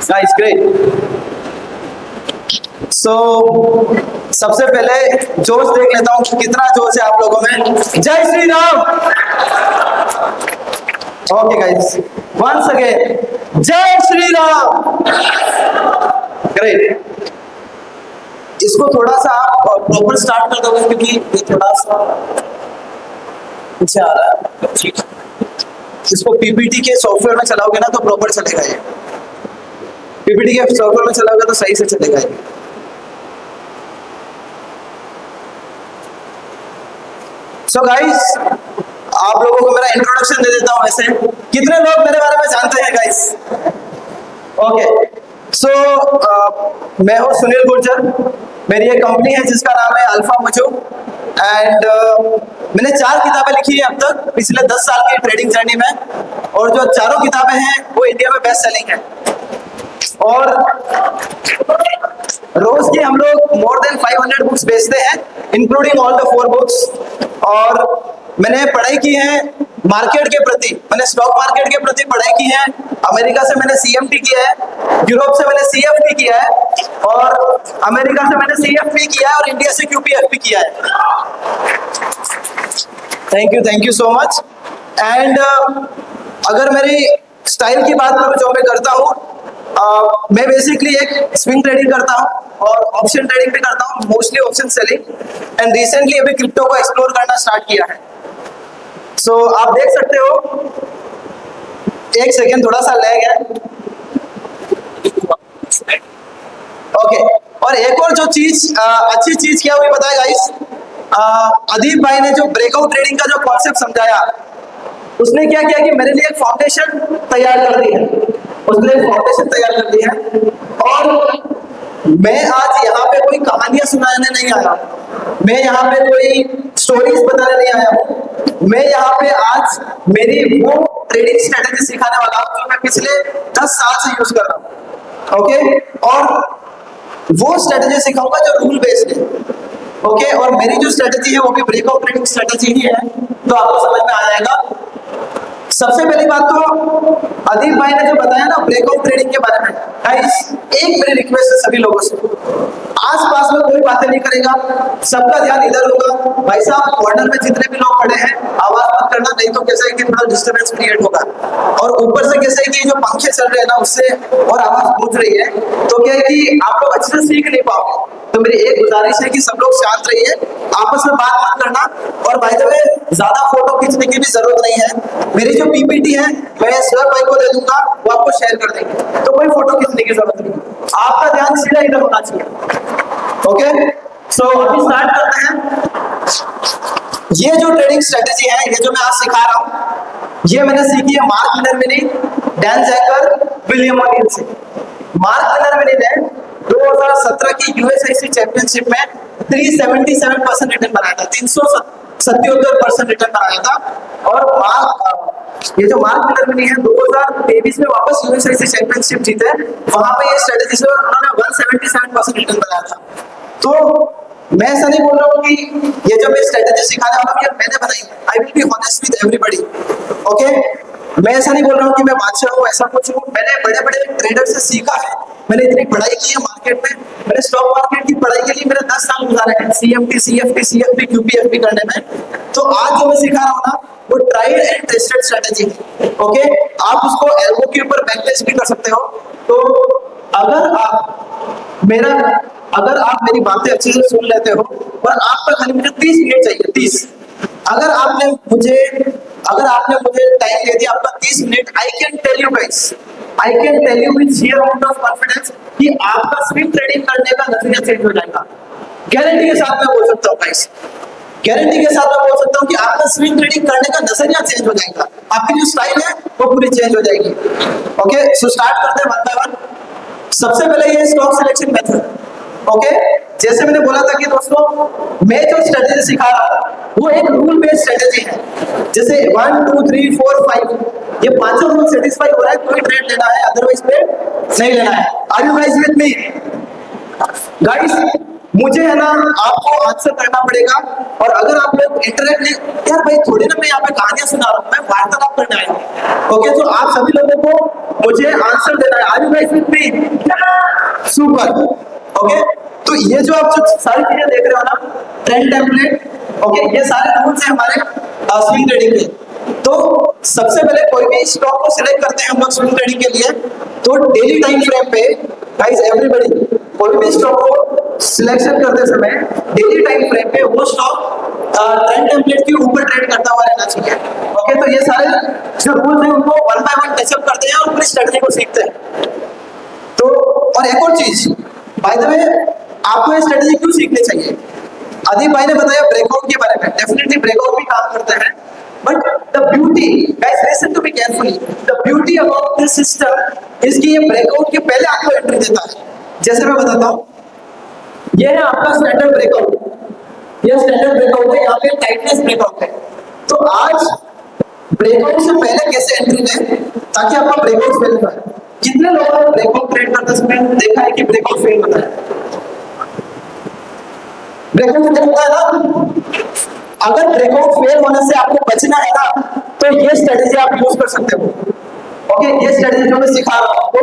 Guys, great. So, सबसे पहले जोश देख लेता हूँ कितना जोश है आप लोगों में। जय Shri Ram. Okay guys, once again जय श्री राम। ग्रेट। इसको थोड़ा सा आप प्रॉपर स्टार्ट कर दोगे क्योंकि ये थोड़ा सा पीछे आ रहा है। इसको पीपीटी के सॉफ्टवेयर में चलाओगे ना तो प्रॉपर चलेगा ये। पीपीटी के सॉफ्टवेयर में चलाओगे तो सही से चलेगा ये। सो गाइस, आप लोगों को मेरा इंट्रोडक्शन दे देता हूं। ऐसे कितने लोग मेरे बारे में जानते हैं गाइस? ओके, सो मैं हूं सुनील गुर्जर। मेरी एक कंपनी है जिसका नाम है अल्फा मोजो एंड मैंने 4 किताबें लिखी है अब तक पिछले 10 साल की ट्रेडिंग जर्नी में, और जो चारों किताबें हैं वो इंडिया में बेस्ट सेलिंग है। और रोज की हम लोग मोर देन 500 बुक्स बेचते हैं इंक्लूडिंग ऑल द 4 बुक्स। और मैंने पढ़ाई की है मार्केट के प्रति, मैंने स्टॉक मार्केट के प्रति पढ़ाई की है। अमेरिका से मैंने सीएमटी किया है, यूरोप से मैंने सीएफपी किया है, और अमेरिका से मैंने सीएफपी किया है, और इंडिया से क्यूपीएफपी किया है। Thank you so much. And अगर मेरी स्टाइल की बात करूं जो मैं करता हूं, मैं बेसिकली एक स्विंग ट्रेडिंग करता हूं और ऑप्शन ट्रेडिंग भी करता हूं, mostly option selling. And recently अभी क्रिप्टो को एक्सप्लोर करना स्टार्ट किया है। सो आप देख सकते हो, एक सेकेंड थोड़ा सा लैग है। ओके, और एक और जो चीज अच्छी चीज क्या हुई पता है गाइस? अदीप भाई ने जो ब्रेकआउट ट्रेडिंग का जो कॉन्सेप्ट समझाया, उसने क्या किया कि मेरे लिए एक फाउंडेशन तैयार कर दी है। उसने एक फाउंडेशन तैयार कर दी है, और मैं आज यहाँ पे कोई कहानियां सुनाने नहीं आया, मैं यहाँ पे कोई स्टोरीज बताने नहीं आया हूँ। मैं यहाँ पे आज मेरी वो ट्रेडिंग स्ट्रेटेजी सिखाने वाला हूँ जो मैं पिछले 10 साल से यूज कर रहा हूँ। ओके, और वो स्ट्रेटेजी सिखाऊंगा जो रूल बेस्ड है। ओके, और मेरी जो स्ट्रेटेजी है वो भी ब्रेकआउट ट्रेडिंग स्ट्रेटेजी ही है, तो आपको समझ में आ जाएगा। सबसे पहली बात तो अदीप भाई ने जो बताया ना ब्रेकआउट ट्रेडिंग के बारे में, गाइस एक मेरी रिक्वेस्ट है सभी लोगों से, आसपास में कोई बातें नहीं करेगा, सबका ध्यान इधर होगा। भाई साहब, कॉर्नर में जितने भी लोग खड़े हैं आवाज मत करना, नहीं तो कैसे है कि थोड़ा डिस्टर्बेंस क्रिएट होगा। और ऊपर से कैसे है कि जो पंखे चल रहे हैं ना उससे और आवाज गूंज रही है, तो क्या है कि आप लोग अच्छे से सीख नहीं पाओगे। तो मेरी एक गुजारिश है कि सब लोग शांत रहिए, आपस में बात मत करना। और बाय द वे, ज्यादा फोटो खींचने की भी जरूरत नहीं है। मेरी जो पीपीटी है मैं सर भाई को दे दूंगा, वो आपको शेयर कर देंगे, तो कोई फोटो खींचने की जरूरत नहीं, आपका ध्यान सीधा इधर होना चाहिए। ओके, सो अभी स्टार्ट करते हैं। ये जो ट्रेडिंग स्ट्रेटेजी है, ये जो मैं आज सिखा रहा हूँ, ये मैंने सीखी है मार्क मिनरविनी, डैन जैकर, विलियम ओनील से। मार्क मिनरविनी ने 2017 की यूएसआईसी चैंपियनशिप में 377% रिटर्न बनाया था, 377% रिटर्न बनाया था। और ये जो मार्क मिनरविनी है 2023 में वापस यूएसआईसी चैंपियनशिप जीते, वहां पे ये स्ट्रेटेजी से उन्होंने 177% रिटर्न बनाया था। तो मैं ऐसा नहीं बोल रहा हूँ कि ये जो मैं स्ट्रेटेजी सिखाने वाला हूँ ये मैंने बनाई है। I will be honest with everybody. Okay, मैं ऐसा नहीं बोल रहा हूँ कि मैं बादशाह हूँ, ऐसा कुछ हूँ। मैंने बड़े बड़े ट्रेडर से सीखा है, मैंने इतनी पढ़ाई की है मार्केट में। मैंने स्टॉक मार्केट की पढ़ाई के लिए मेरे 10 साल गुजारे हैं सीएमटी, सीएफटी, सीएफपी, क्यूपीएफपी करने में। तो आज जो मैं सिखा रहा हूँ ना, वो ट्राइड एंड टेस्टेड स्ट्रेटेजी है। ओके, आप उसको एल्बो के ऊपर बैकलेस भी कर सकते हो। तो अगर आप मेरी बातें अच्छे से सुन लेते हो, और आपका खाली मुझे 30 मिनट चाहिए, 30। अगर आपने मुझे टाइम दे दिया, आपका 30 minute, I can tell you guys, I can tell you with sheer amount of confidence कि आपका स्विंग ट्रेडिंग करने का नजरिया चेंज हो जाएगा। गारंटी के साथ मैं बोल सकता हूँ गाइस, गारंटी के साथ मैं बोल सकता हूँ कि आपका स्विंग ट्रेडिंग करने का नजरिया चेंज हो जाएगा, आपकी जो स्टाइल है वो पूरी चेंज हो जाएगी। ओके, सो स्टार्ट करते हैं वन बाय वन। सबसे पहले ये स्टॉक सिलेक्शन मेथड। ओके, जैसे मैंने बोला था कि दोस्तों, मैं जो स्ट्रेटेजी सिखा रहा हूँ वो एक रूल बेस्ड स्ट्रेटेजी है। जैसे 1 2 3 4 5 ये पांचों रूल सेटिस्फाई हो रहा है तो ही ट्रेड लेना है, अदरवाइज ट्रेड नहीं लेना है। Are you guys with me? Guys, मुझे है ना आपको आंसर करना पड़ेगा। और अगर आप लोग इंटरेक्ट नहीं, यार भाई थोड़ी ना मैं यहाँ पे कहानियां सुना रहा हूँ, मैं वार्तालाप करने आया हूँ। ओके, तो आप सभी लोगों को मुझे आंसर देना है। Are you guys with me? Super. Okay, तो ये जो आप जो सारी चीजें देख रहे हो ना, ट्रेंड टेम्पलेट, ओके, ये सारे रूल्स हैं हमारे स्विंग ट्रेडिंग के। तो सबसे पहले कोई भी स्टॉक को सिलेक्ट करते हैं हम लोग स्विंग ट्रेडिंग के लिए, तो डेली टाइम फ्रेम पे गाइस एवरीबॉडी कोई भी स्टॉक को सिलेक्शन करते समय डेली टाइम फ्रेम पे वो स्टॉक ट्रेंड टेम्पलेट के ऊपर ट्रेड करता हुआ रहना चाहिए। ओके, तो ये सारे जो रूल्स हैं उनको वन बाय वन टचअप करते हैं और पूरी स्ट्रेटजी को सीखते हैं। तो और एक और चीज, बाय द वे आपको ये स्ट्रेटजी क्यों सीखनी चाहिए? आदिप भाई ने बताया ब्रेकआउट के बारे में, डेफिनेटली ब्रेकआउट भी काम करता है, but the beauty, guys listen to me carefully, the beauty about this system is कि ये ब्रेकआउट के पहले आपको एंट्री देता है। जैसे मैं बताता हूँ, ये है आपका स्टैंडर्ड ब्रेकआउट, ये स्टैंडर्ड ब्रेकआउट है, यहाँ पे टाइटनेस ब्रेकआउट है। तो आज ब्रेकआउट से पहले कैसे एंट्री लें ताकि आपका ब्रेकआउट फेल ना हो। कितने लोगों ने ब्रेकआउट ट्रेड करते समय देखा है कि ब्रेकआउट फेल होता है? ब्रेकआउट फेल होता है ना? अगर ब्रेकआउट फेल होने से आपको बचना है ना, तो ये स्ट्रेटजी आप यूज कर सकते हो। ओके, ये स्ट्रेटजी जो मैं सिखा रहा हूं आपको,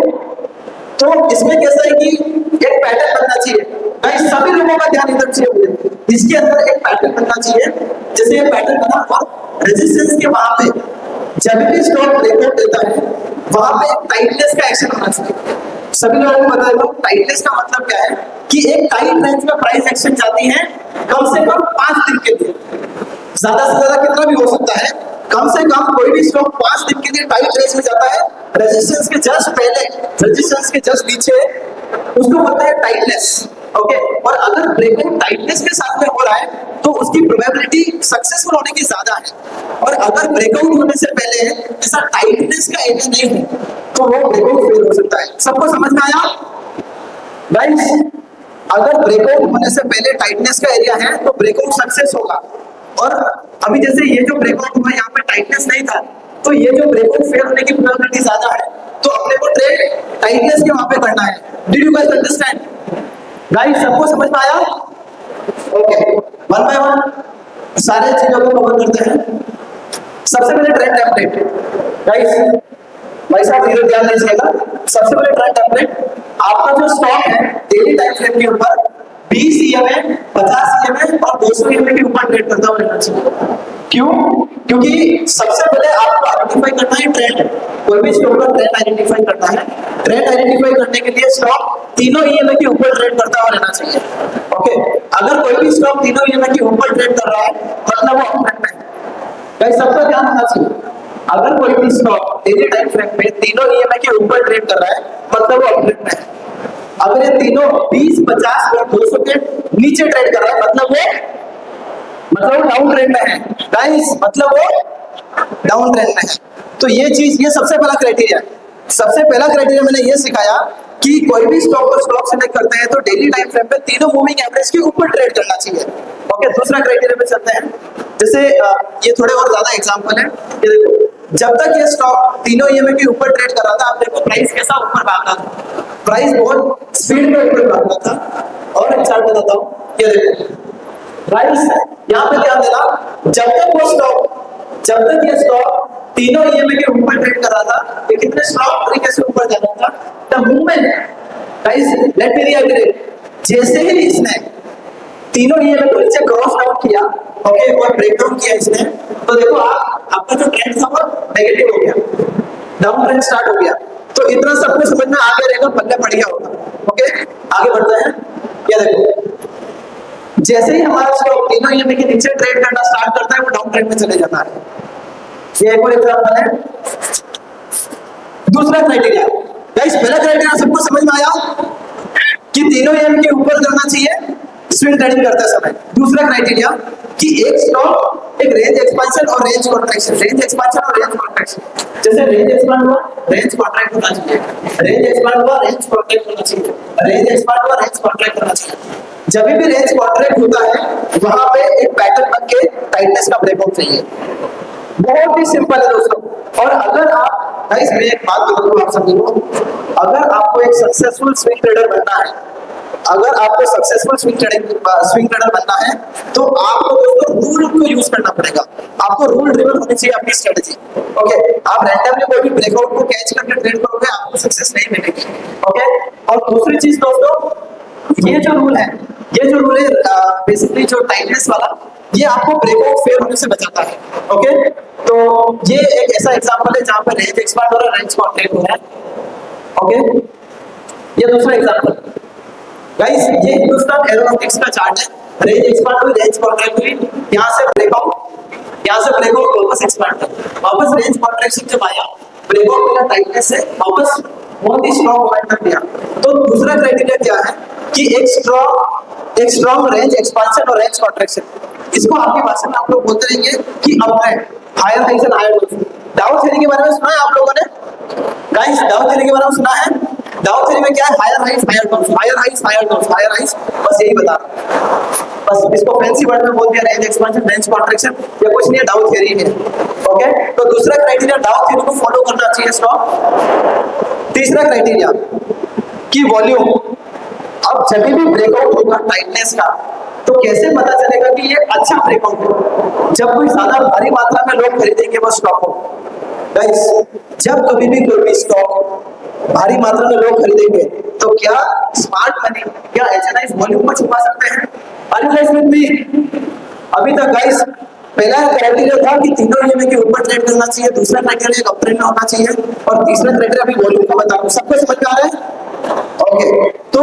तो इसमें कैसा है कि एक पैटर्न बनना चाहिए। गाइस सभी लोगों का ध्यान इधर चाहिए मुझे, इसके अंदर एक पैटर्न बनना चाहिए। जैसे ये पैटर्न बना और रेजिस्टेंस के वहां पे जब भी स्टॉक ब्रेकआउट देता है वहां पे टाइटनेस का एक्शन होना चाहिए। सभी लोगों को पता है टाइटनेस का मतलब क्या है कि एक टाइट रेंज में प्राइस एक्शन जाती है कम से कम 5 दिन के लिए, ज्यादा से ज्यादा कितना भी हो सकता है, कम से कम कोई भी स्टॉक 5 दिन के लिए टाइट रेंज में जाता है, रेजिस्टेंस के जस्ट पहले, रेजिस्टेंस के जस्ट नीचे, उसको बोलते हैं टाइटनेस। ओके, और अगर ब्रेकआउट टाइटनेस के साथ में हो रहा है तो उसकी प्रोबेबिलिटी सक्सेसफुल होने की ज्यादा है। और अगर ब्रेकआउट होने से पहले ऐसा टाइटनेस का एरिया नहीं है तो वो ब्रेकआउट फेल हो सकता है। सबको समझ में आया गाइस? अगर ब्रेकआउट होने से पहले टाइटनेस का एरिया है तो ब्रेकआउट सक्सेस होगा। और अभी जैसे ये जो ब्रेकआउट हुआ यहाँ पे टाइटनेस नहीं था, तो ये जो ब्रेकआउट फेल होने की प्रोबेबिलिटी ज्यादा है, तो अपने को ट्रेड टाइटनेस के वहां पे करना है। Did you guys understand? Guys सबको समझ में आया? ओके, वन बाय वन सारे चीजों को कवर करते हैं। सबसे पहले ट्रेंड टेम्पलेट। गाइस भाई साहब इधर ध्यान दीजिएगा। सबसे पहले ट्रेंड टेम्पलेट, आपका जो स्टॉक है डेली टाइम फ्रेम के ऊपर 20 EMA, 50 EMA और 200 EMA के ऊपर ट्रेड करता हुआ रहना चाहिए। क्यों? क्योंकि सबसे पहले आपको आइडेंटिफाई करना है ट्रेंड। कोई भी स्टॉक का ट्रेंड आइडेंटिफाई करना है। ट्रेंड आइडेंटिफाई करने के लिए स्टॉक तीनों EMA के ऊपर ट्रेड करता हुआ रहना चाहिए। ओके, अगर कोई भी स्टॉक तीनों EMA के ऊपर ट्रेड कर रहा है मतलब वो अपट्रेंड में है। गाइस सबका ध्यान रखना चाहिए। अगर कोई भी स्टॉक डेली टाइम फ्रेम पे तीनों EMA के ऊपर ट्रेड कर रहा है मतलब वो अपट्रेंड में है। अगर ये तीनों 20, 50 और 200 के नीचे ट्रेड कर रहा है मतलब वो डाउन ट्रेंड में है। गाइस मतलब वो डाउन ट्रेंड में है। तो ये चीज, ये सबसे पहला क्राइटेरिया है। सबसे पहला क्राइटेरिया मैंने ये सिखाया कि कोई भी स्टॉक को स्टॉक सिलेक्ट करते हैं तो डेली टाइम फ्रेम पे तीनों मूविंग एवरेज के ऊपर ट्रेड करना चाहिए। ओके, दूसरा क्राइटेरिया पे चलते हैं। जैसे ये थोड़े और ज्यादा एग्जांपल है। ये देखो, जब तक ये स्टॉक तीनों EMA के ऊपर ट्रेड कर रहा था, आप देखो प्राइस कैसा ऊपर भाग रहा था, प्राइस बहुत स्पीड में ऊपर भाग रहा था। और एक चार्ट बताता हूँ, ये देखो प्राइस, यहाँ पे ध्यान देना, जब तक ये स्टॉक तीनों EMA के ऊपर ट्रेड कर रहा था, ये कितने स्ट्रॉन्ग तरीके से ऊपर जा रहा था। The movement, guys let me react, जैसे ही इसने तीनों EMA को नीचे क्रॉस आउट किया, ओके, और ब्रेकडाउन किया इसने, तो देखो आपका जो ट्रेंड था वो नेगेटिव हो गया, डाउन ट्रेंड स्टार्ट हो गया। तो इतना सबको समझ में आ गया रहेगा, पल्ले पड़ गया होगा। ओके, आगे बढ़ते हैं। ये देखो, जैसे ही हमारा स्टॉक तीनों EMA के नीचे ट्रेड करना स्टार्ट करता है वो डाउन ट्रेंड में चले जाता है। ये एक और एग्जांपल है। दूसरा क्राइटेरिया, गाइस पहला क्राइटेरिया सबको समझ में आया कि तीनों EMA के ऊपर जाना चाहिए स्विंग ट्रेडिंग करते समय। दूसरा क्राइटेरिया कि एक स्टॉक एक रेंज एक्सपेंशन और रेंज कॉन्ट्रैक्शन, रेंज एक्सपेंशन और रेंज कॉन्ट्रैक्शन। जैसे रेंज एक्सपांड हुआ रेंज कॉन्ट्रैक्ट होना चाहिए, रेंज एक्सपांड हुआ रेंज कॉन्ट्रैक्ट होना चाहिए, रेंज एक्सपांड हुआ रेंज कॉन्ट्रैक्ट होना चाहिए। जब भी रेंज कॉन्ट्रैक्ट होता है वहां पे एक पैटर्न बन के टाइटनेस का ब्रेकआउट चाहिए। बहुत ही सिंपल है दोस्तों। और अगर आप, गाइस मैं एक बात बता दूं आप सभी को, अगर आपको एक सक्सेसफुल स्विंग ट्रेडर बनना है अगर आपको सक्सेसफुल स्विंग ट्रेडर बनना है तो आपको दोस्तों रूल को यूज करना पड़ेगा। आपको रूल ड्रिवन होनी चाहिए आपकी स्ट्रेटजी। ओके, आप रैंडमली कोई भी ब्रेकआउट को कैच करके ट्रेड करोगे आपको सक्सेस नहीं मिलेगी। ओके, और दूसरी चीज दोस्तों, ये जो रूल है, ये जो रूल है बेसिकली जो टाइटनेस वाला, ये आपको ब्रेकआउट फेल होने से बचाता है। ओके, तो ये एक ऐसा एग्जांपल है जहां पर रेंज एक्सपांड हो रहा है, रेंज कॉन्ट्रैक्ट हो रहा है। ओके, ये दूसरा एग्जांपल गाइस, ये हिंदुस्तान एरोनॉटिक्स का चार्ट है। रेंज एक्सपांड हुई, रेंज कॉन्ट्रैक्ट हुई, यहां से ब्रेकआउट, यहां से ब्रेकआउट, वापस एक्सपांड कर, वापस रेंज कॉन्ट्रैक्शन जब आया, ब्रेकआउट मिला टाइटनेस से, वापस बहुत ही स्ट्रांग मोमेंटम दिया। तो दूसरा क्राइटेरिया क्या है कि एक स्ट्रांग रेंज एक्सपांशन और रेंज कॉन्ट्रैक्शन, इसको आपकी भाषा में आप लोग बोलते रहेंगे कि uptrend, higher highs and higher lows. Dow theory के बारे में सुना है आप लोगों ने गाइस? डाउ थ्योरी के बारे में सुना है? डाउ थ्योरी में क्या है? Higher highs higher lows, higher highs higher lows, higher highs, बस यही बता रहा हूं। बस इसको फैंसी वर्ड में बोल दिया, रेंज एक्सपांशन, रेंज कॉन्ट्रैक्शन, ये कुछ नहीं है, डाउ थ्योरी है। ओके, तो दूसरा क्राइटेरिया डाउ थ्योरी को फॉलो करना चाहिए स्टॉक। तीसरा क्राइटेरिया कि वॉल्यूम, अब जब भी ब्रेकआउट होगा टाइटनेस का तो कैसे पता चलेगा कि ये अच्छा ब्रेकआउट है? जब कोई ज्यादा भारी मात्रा में लोग खरीदेंगे वो स्टॉक को। गाइस, जब कभी भी कोई भी स्टॉक भारी मात्रा में लोग खरीदेंगे तो क्या स्मार्ट मनी, क्या एचएनआई वॉल्यूम को छुपा सकते हैं? Are you guys with me? अभी तक गाइस पहला क्राइटेरिया था कि तीनों ईएमए के ऊपर ट्रेड करना चाहिए, दूसरा क्राइटेरिया अपट्रेंड में होना चाहिए, और तीसरा क्राइटेरिया अभी वॉल्यूम का बता रहा हूं। सबको समझ में आ रहा है? ओके, तो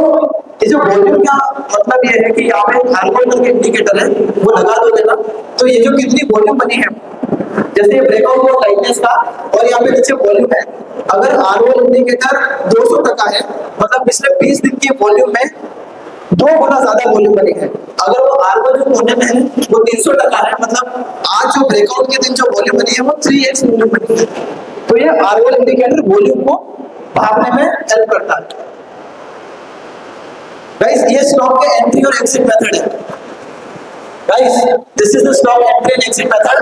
ये जो वॉल्यूम का मतलब ये है कि यहाँ पे हार्मोनल के इंडिकेटर है, वो लगा दोगे ना, तो ये जो कितनी वॉल्यूम बनी है, जैसे ब्रेकआउट हुआ टाइटनेस का और यहाँ पे नीचे वॉल्यूम है, अगर आरओएल इंडिकेटर 200% है, मतलब पिछले 20 दिन की वॉल्यूम में 2 गुना ज्यादा वॉल्यूम बनी है। अगर वो आरओएल जो कोने में है वो 300% है, मतलब आज जो ब्रेकआउट के दिन जो वॉल्यूम बनी है वो 3x वॉल्यूम बनी है। तो ये आरओएल इंडिकेटर वॉल्यूम को भागने में हेल्प करता है। गाइस, ये स्टॉक के एंट्री और एग्जिट मेथड है। Guys, this is the stock entry and exit method.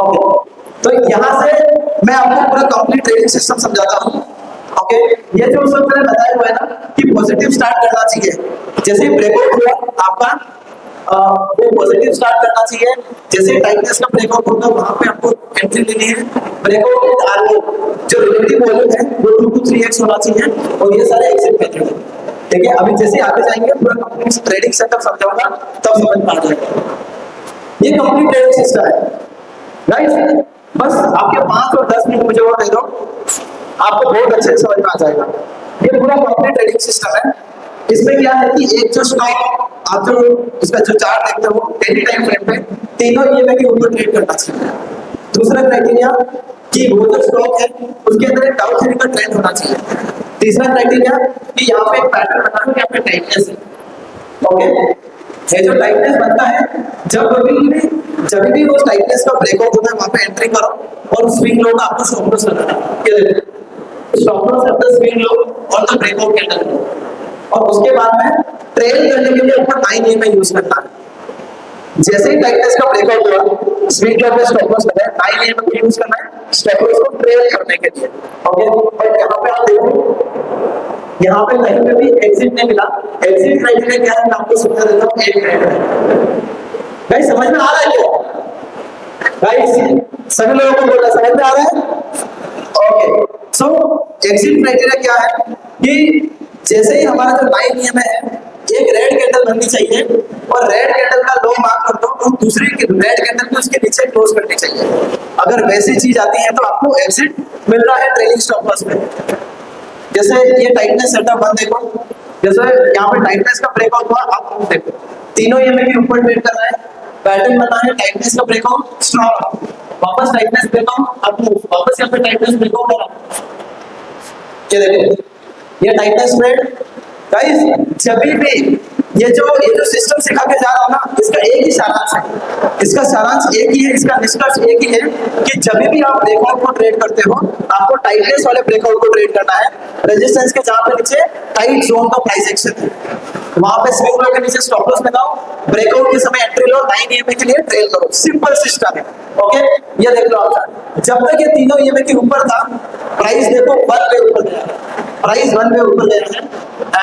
Okay, तो यहां से मैं आपको पूरा कंप्लीट ट्रेडिंग सिस्टम समझाता हूं। ओके, ये जो सब मैंने बताया हुआ है ना कि पॉजिटिव स्टार्ट करना चाहिए, जैसे ही ब्रेकआउट हुआ आपका वो पॉजिटिव स्टार्ट करना चाहिए। जैसे टाइटनेस का ब्रेकआउट होगा वहां पे आपको एंट्री लेनी है। ब्रेकआउट विद आरओ जो रिलेटिव वॉल्यूम है वो 2 to 3x होना चाहिए, और ये सारे एग्जिट मेथड है। ठीक है, अभी जैसे आगे जाएंगे पूरा कंप्लीट ट्रेडिंग सेटअप समझाऊंगा, तब समझ में आ जाएगा। ये कंप्लीट ट्रेडिंग सिस्टम है गाइस। बस आपके 5 और 10 मिनट मुझे और दे दो, आपको बहुत अच्छे से समझ में आ जाएगा। ये पूरा कंप्लीट ट्रेडिंग सिस्टम है। इसमें क्या है कि एक जो स्टॉक आप जो इसका जो चार्ट देखते हो डेली टाइम फ्रेम पे तीनों ईएमए के ऊपर ट्रेड करना चाहिए। दूसरा क्राइटेरिया कि वो जो स्टॉक है उसके अंदर एक डाउ थ्योरी का ट्रेंड होना चाहिए। तीसरा क्राइटेरिया कि यहाँ पे एक पैटर्न बना है, यहाँ पे टाइटनेस है। ओके, ये जो टाइटनेस बनता है जब भी वो टाइटनेस का ब्रेकआउट होता है वहां पे एंट्री करो और स्विंग लो का आपको स्टॉप लॉस लगाना है। Stop loss at the swing low और द ब्रेकआउट कैंडल, और उसके बाद में ट्रेल करने के लिए आपको 9 ईएमए यूज करना है। जैसे ही टाइटनेस का ब्रेकआउट हुआ स्विंग लो पे स्टॉप लॉस लगाए, 9 ईएमए यूज करना है स्टॉप लॉस को ट्रेल करने के लिए। ओके, और यहाँ पे आप देखो यहाँ पे कहीं पे भी एग्जिट नहीं मिला। एग्जिट क्राइटेरिया क्या है मैं आपको समझा देता हूँ। एक मिनट गाइस, समझ में आ रहा है क्या गाइस? सभी लोगों को बोलना समझ में आ रहा है? ओके, सो एग्जिट क्राइटेरिया क्या है कि जैसे ही हमारा जो 9 ईएमए है एक रेड कैंडल बननी चाहिए, और रेड कैंडल का लो मार्क कर दो और दूसरी रेड कैंडल को उसके नीचे क्लोज करनी चाहिए। अगर वैसी चीज आती है तो आपको एग्जिट मिल रहा है ट्रेलिंग स्टॉप लॉस में। जैसे ये टाइटनेस सेटअप बन देखो, जैसे यहाँ पे टाइटनेस का ब्रेकआउट हुआ, आप देखो तीनों ईएमए के ऊपर ट्रेड कर रहा है, पैटर्न बना है टाइटनेस का ब्रेकआउट स्ट्रॉन्ग, वापस टाइटनेस ब्रेकआउट, अब वापस यहाँ पे टाइटनेस ब्रेकआउट हो रहा। ये देखो ये टाइटनेस ट्रेड। गाइस, जब भी ये जो सिस्टम सिखा के जा रहा हूं ना, इसका एक ही सारांश है, इसका सारांश एक ही है, इसका निष्कर्ष एक ही है कि जब भी आप ब्रेकआउट को ट्रेड करते हो आपको टाइटनेस वाले ब्रेकआउट को ट्रेड करना है। रेजिस्टेंस के जहां पे नीचे टाइट जोन का प्राइस एक्शन है वहां पे स्विंग लो के नीचे स्टॉप लॉस लगाओ, ब्रेकआउट के समय एंट्री लो, 9 ईएमए के लिए ट्रेल करो। सिंपल सिस्टम है। ओके, ये देख लो आप, जब तक ये तीनों ईएमए के ऊपर था प्राइस देखो 1 पे ऊपर गया, प्राइस 1 पे ऊपर ले रहे हैं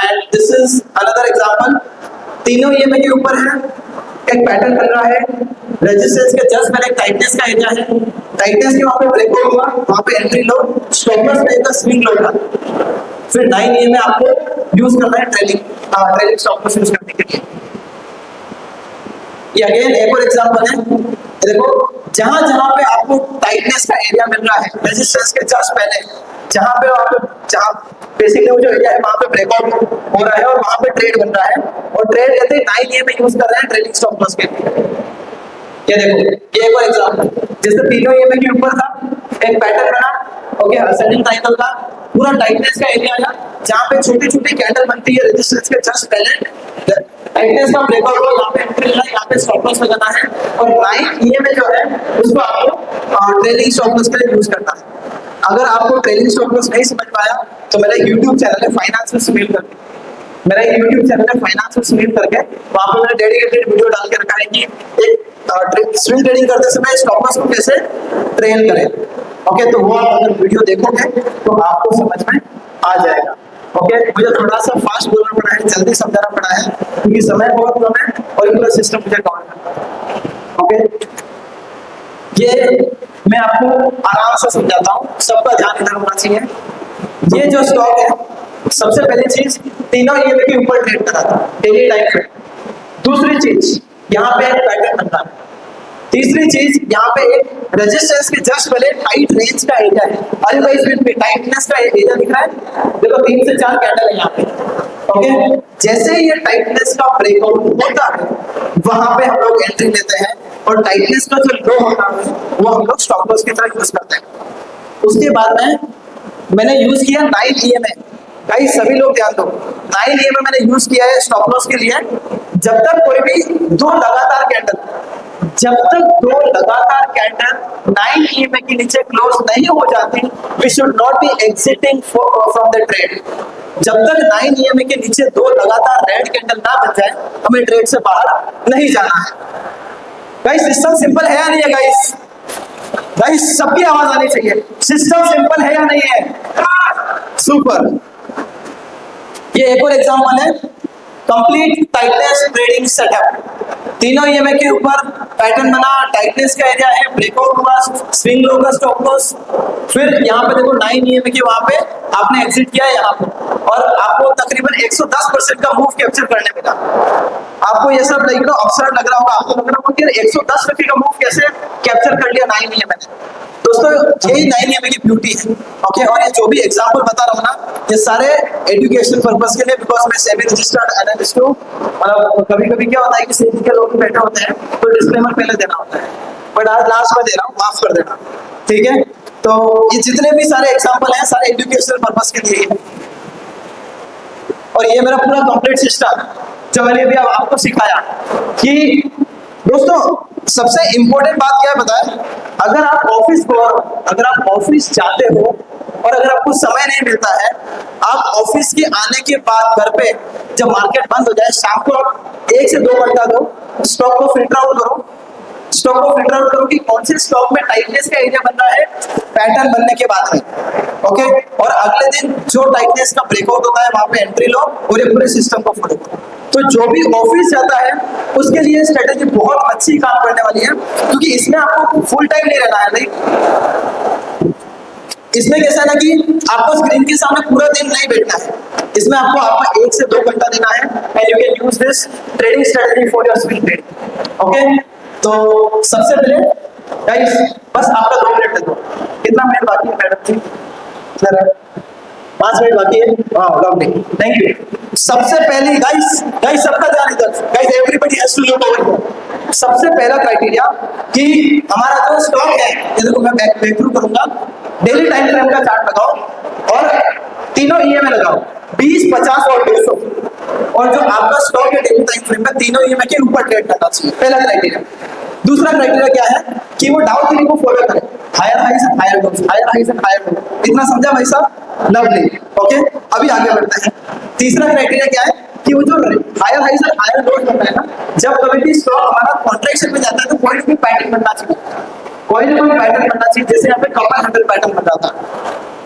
and this is another example. तीनों ईएमए के ऊपर है, एक पैटर्न बन रहा है, रेजिस्टेंस के जस्ट पहले एक टाइटनेस का एरिया है, टाइटनेस के वहां पे ब्रेकआउट हुआ, वहां पे एंट्री लो, स्टॉप लॉस रहेगा स्विंग लो का। फिर 9 ईएमए आपको यूज करना है ट्रेलिंग स्टॉप लॉस यूज करने के लिए। ये अगेन एक और एग्जांपल है, देखो जहां जहां पे आपको टाइटनेस का एरिया मिल रहा है रेजिस्टेंस के जस्ट पहले, जहां बेसिकली वो जो एरिया है वहां पे ब्रेकआउट हो रहा है और वहां पे ट्रेड बन रहा है, और ट्रेड कहते हैं 9 ईएमए यूज कर रहे हैं ट्रेलिंग स्टॉप लॉस के लिए। ये देखो ये एक और एग्जांपल, जैसे तीनों ईएमए के ऊपर था, एक पैटर्न बना, ओके असेंडिंग ट्रायंगल का, पूरा टाइटनेस का एरिया आया, जहां पे छोटी छोटी कैंडल बनती है रेजिस्टेंस के जस्ट पहले, टाइटनेस का ब्रेकआउट हो, यहाँ पे एंट्री लेना है, यहाँ पे स्टॉप लॉस लगाना है, और 9 ईएमए जो है उसको आपको ट्रेलिंग स्टॉप लॉस के लिए यूज करना है। अगर आपको ट्रेलिंग स्टॉप लॉस नहीं समझ पाया तो मेरा YouTube चैनल है फाइनेंस विद सुनील करके, मेरा YouTube चैनल है फाइनेंस विद सुनील करके, वहां पे मैंने डेडिकेटेड वीडियो डाल के रखा है कि एक स्विंग ट्रेडिंग करते समय स्टॉप लॉस को कैसे ट्रेल करें। ओके, तो वो आप अगर वीडियो देखोगे तो आपको समझ में आ जाएगा। ओके, मुझे थोड़ा सा फास्ट बोलना पड़ा है, जल्दी समझाना पड़ा है क्योंकि समय बहुत कम है और पूरा सिस्टम मुझे कवर करना है। ओके, ये मैं आपको आराम से समझाता हूँ, सबका ध्यान इधर होना चाहिए। ये जो स्टॉक है, सबसे पहली चीज तीनों ईएमए के ऊपर ट्रेड करा था डेली टाइम फ्रेम। दूसरी चीज यहाँ पे एक पैटर्न बनता है। तीसरी चीज यहाँ पे एक रेजिस्टेंस के जस्ट पहले टाइट रेंज का एरिया है। अरे भाई इसमें टाइटनेस का एरिया दिख रहा है, देखो 3 से 4 कैंडल है यहाँ पे। ओके, जैसे ही ये टाइटनेस का ब्रेकआउट होता है वहां पे हम लोग एंट्री लेते हैं, और टाइटनेस का जो लो होता है वो हम लोग स्टॉप लॉस की तरह यूज करते हैं। उसके बाद में मैंने यूज किया 9 ईएमए। गाइस सभी लोग ध्यान दो, 9 ईएमए मैंने यूज किया है स्टॉप लॉस के लिए। जब तक कोई भी दो लगातार कैंडल 9 ईएमए के नीचे क्लोज नहीं हो जाती, we should not be exiting from the trade. जब तक 9 ईएमए के नीचे दो लगातार रेड कैंडल ना बन जाए, हमें ट्रेड से बाहर नहीं जाना है। गाइस सिस्टम सिंपल है या नहीं है गाइस? गाइस सबकी आवाज आनी चाहिए, सिस्टम सिंपल है या नहीं है? सुपर। ये एक और एग्जांपल है, कंप्लीट टाइटनेस ट्रेडिंग सेटअप। तीनों ईएमए के ऊपर पैटर्न बना, टाइटनेस का एरिया है, ब्रेकआउट हुआ, स्विंग लो का स्टॉप लॉस। फिर यहाँ पे देखो 9 ईएमए के वहां पे आपने एग्जिट किया है यहाँ पे, और आपको तकरीबन 110% का मूव कैप्चर करने मिला। आपको ये सब लाइक अब्सर्ड लग रहा होगा, आपको लग रहा होगा कि 110% का मूव कैसे कैप्चर कर लिया 9 ईएमए ने। दोस्तों यही 9 ईएमए की ब्यूटी है। ओके, और ये जो भी एग्जांपल बता रहा हूँ ना, ये सारे एजुकेशन पर्पस के लिए, बिकॉज मैं सेबी रजिस्टर्ड एनालिस्ट हूँ। कभी कभी क्या होता है कि सेबी के लोग बैठे होते हैं तो डिस्क्लेमर पहले देना होता है, बट आज लास्ट में दे रहा हूँ, माफ कर देना, ठीक है। तो ये जितने भी सारे एग्जांपल हैं सारे एजुकेशनल पर्पस के लिए है, और ये मेरा पूरा कंप्लीट सिस्टम जो मैंने अभी आपको सिखाया। कि दोस्तों सबसे इंपॉर्टेंट बात क्या है बताएं, अगर आप ऑफिस जाते हो और अगर आपको समय नहीं मिलता है, आप ऑफिस के आने के बाद घर पे जब मार्केट बंद हो जाए, शाम को आप 1 से 2 घंटा दो, स्टॉक को फिल्टर आउट करो कि कौन से स्टॉक में टाइटनेस का एरिया बन रहा है पैटर्न बनने के बाद में। ओके, और अगले दिन जो टाइटनेस का ब्रेकआउट होता है वहां पे एंट्री लो और ये पूरे सिस्टम को फॉलो करो। तो जो भी ऑफिस जाता है उसके लिए स्ट्रेटेजी बहुत अच्छी काम करने वाली है, क्योंकि इसमें आपको फुल टाइम नहीं रहना है। नहीं, इसमें कैसा है ना कि आपको स्क्रीन के सामने पूरा दिन नहीं बैठना है, इसमें आपको 1 से 2 घंटा देना है, and you can use this trading strategy for your swing trade. Okay, तो सबसे पहले गाइस बस आपका 2 मिनट दे दो। कितना मिनट बाकी है मैडम जी? सर 5 मिनट बाकी है। Thank you. सबसे पहली गाइस सबका ध्यान इधर, guys everybody has to look over here. सबसे पहला क्राइटेरिया कि हमारा जो स्टॉक है, ये देखो मैं बैक थ्रू करूंगा, डेली टाइम फ्रेम का चार्ट लगाओ और तीनों ईएमए लगाओ 20, 50 और 200, और जो आपका स्टॉक है डेली टाइम फ्रेम में तीनों ईएमए के ऊपर ट्रेड करना चाहिए, पहला क्राइटेरिया। दूसरा क्राइटेरिया क्या है कि वो डाउ थ्योरी को फॉलो करे। Higher highs and higher lows, higher highs and higher lows. इतना समझा भाई साहब? लवली। ओके, अभी आगे बढ़ते हैं। तीसरा क्राइटेरिया क्या है कि वो जो higher highs and higher lows होता है ना, जब कभी भी स्टॉक हमारा कॉन्ट्रैक्शन में जाता है तो कोई भी पैटर्न बनना चाहिए, कोई ना कोई पैटर्न बनना चाहिए। जैसे यहाँ पे कपल हैंडल पैटर्न बन रहा था।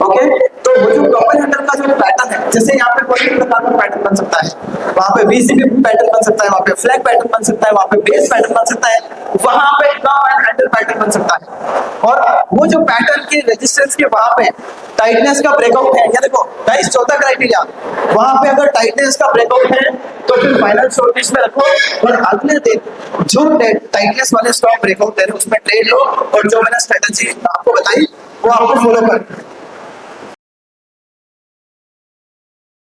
ओके, तो वो जो कपल हैंडल का जो पैटर्न है, जैसे यहाँ पे कोई भी प्रकार का पैटर्न बन सकता है, वहां पे वीसीबी पैटर्न बन सकता है, वहां पे फ्लैग पैटर्न बन सकता है, वहां पे बेस पैटर्न बन सकता है, वहां पे कर्व एंड हैंडल पैटर्न बन सकता है। और वो जो पैटर्न के रेजिस्टेंस के वहां पे टाइटनेस का ब्रेकआउट है, या देखो गाइस चौथा क्राइटेरिया, वहां पे अगर टाइटनेस का ब्रेकआउट है तो फिर फाइनल शॉर्ट लिस्ट में रखो और अगले दिन जो टाइटनेस वाले स्टॉक ब्रेकआउट दे रहे हैं उसमें ट्रेड लो, और जो मैंने स्ट्रेटजी आपको बताई वो आपको फॉलो करना है।